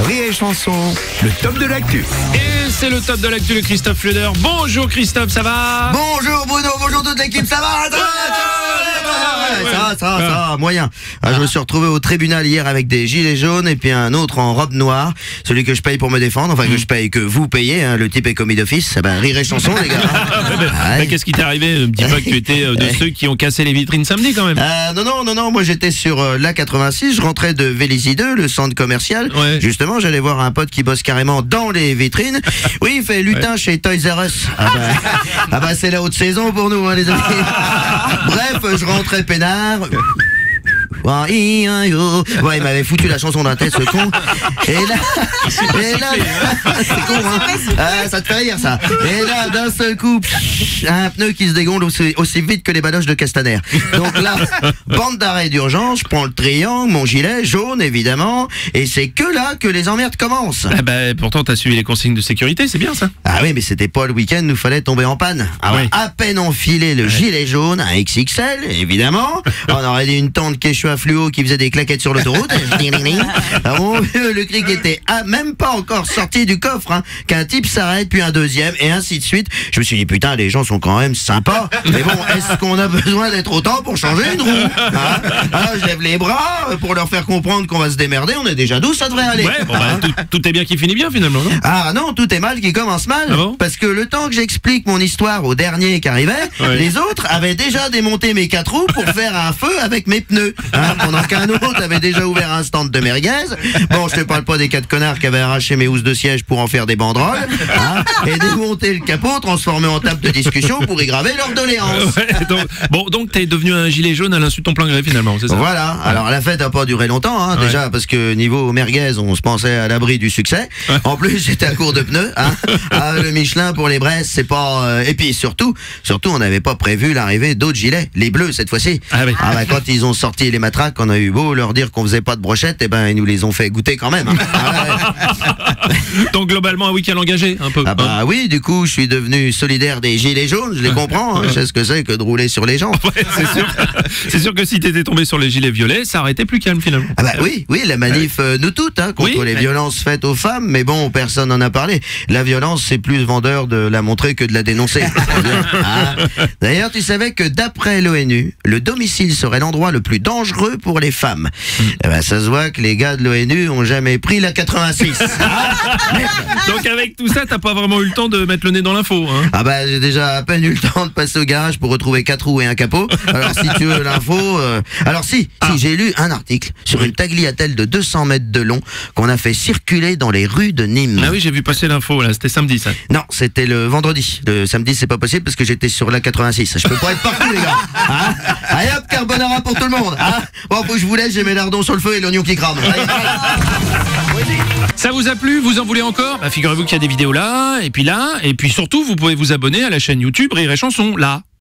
Rire et Chanson, le top de l'actu. Et c'est le top de l'actu de Christophe Fleder. Bonjour Christophe, ça va? Bonjour Bruno, bonjour toute l'équipe, ça va? Ça va, moyen. Je me suis retrouvé au tribunal hier avec des gilets jaunes et puis un autre en robe noire, celui que je paye pour me défendre, enfin que je paye, que vous payez, hein, le type est commis d'office. Rire et Chanson les gars. Mais qu'est-ce qui t'est arrivé? Ne me dis pas que tu étais de ceux qui ont cassé les vitrines samedi quand même. Non, moi j'étais sur l'A86, je rentrais de Vélizy 2, le centre commercial. Ouais. Justement, j'allais voir un pote qui bosse carrément dans les vitrines. Oui, il fait lutin chez Toys R Us. C'est la haute saison pour nous, hein, les amis. Bref, je rentrais peinard. Ouais, il m'avait foutu la chanson d'un tête, ce con. Et là, c'est con, hein. Ça te fait rire, ça. Et là, d'un seul coup, un pneu qui se dégonfle aussi vite que les baloches de Castaner. Donc là, bande d'arrêt d'urgence, je prends le triangle, mon gilet jaune, évidemment, et c'est que là que les emmerdes commencent. Pourtant, t'as suivi les consignes de sécurité, c'est bien ça. Ah oui, mais c'était pas le week-end, nous fallait tomber en panne. Oui. À peine enfilé le gilet jaune, un XXL, évidemment. On aurait dit une tente Quechua fluo qui faisait des claquettes sur l'autoroute. Mon vieux, le cric était même pas encore sorti du coffre, hein, qu'un type s'arrête, puis un deuxième, et ainsi de suite. Je me suis dit, putain, les gens sont quand même sympas. Mais bon, est-ce qu'on a besoin d'être autant pour changer une roue, hein? Alors, je lève les bras pour leur faire comprendre qu'on va se démerder. On est déjà 12, ça devrait aller. Ouais, tout est bien qui finit bien finalement, non? Ah non, tout est mal qui commence mal. Ah bon? Parce que le temps que j'explique mon histoire au dernier qui arrivait, les autres avaient déjà démonté mes 4 roues pour faire un feu avec mes pneus, hein, pendant qu'un autre avait déjà ouvert un stand de merguez. Bon, je te parle pas des 4 connards qui avaient arraché mes housses de siège pour en faire des banderoles, hein, et démonter le capot, transformé en table de discussion pour y graver leur doléance. Donc t'es devenu un gilet jaune à l'insu de ton plein gré finalement, c'est ça? Voilà. Alors la fête a pas duré longtemps, hein, déjà parce que niveau merguez, on se pensait à l'abri du succès. En plus, j'étais à court de pneus, hein. Le Michelin pour les Bresse, c'est pas. Et puis surtout, on n'avait pas prévu l'arrivée d'autres gilets, les bleus cette fois-ci. Quand ils ont sorti les matraques, on a eu beau leur dire qu'on faisait pas de brochettes, ils nous les ont fait goûter quand même. Donc globalement un week-end engagé un peu. Oui, du coup, je suis devenu solidaire des gilets jaunes, je les comprends. Je sais ce que c'est que de rouler sur les gens. Ouais, c'est sûr que si t'étais tombé sur les gilets violets, ça aurait été plus calme finalement. Oui, la manif nous toutes, hein, contre les violences faites aux femmes, mais bon, personne n'en a parlé. La violence, c'est plus vendeur de la montrer que de la dénoncer. D'ailleurs, tu savais que d'après l'ONU, le domicile serait l'endroit le plus dangereux pour les femmes. Ça se voit que les gars de l'ONU ont jamais pris la 86. Donc avec tout ça, t'as pas vraiment eu le temps de mettre le nez dans l'info, hein? J'ai déjà à peine eu le temps de passer au garage pour retrouver 4 roues et un capot. Alors si tu veux l'info... j'ai lu un article sur une tagliatelle de 200 mètres de long qu'on a fait circuler dans les rues de Nîmes. Ah oui, j'ai vu passer l'info, là, c'était samedi ça. Non, c'était le vendredi. Le samedi, c'est pas possible parce que j'étais sur la 86. Je peux pas être partout, les gars. Hein? Allez hop, carbonara pour tout le monde. Hein? Bon, faut que je vous laisse, j'ai mes lardons sur le feu et l'oignon qui crame. Ça vous a plu? Vous en voulez encore? Figurez-vous qu'il y a des vidéos là, et puis surtout, vous pouvez vous abonner à la chaîne YouTube Rire et Chanson, là.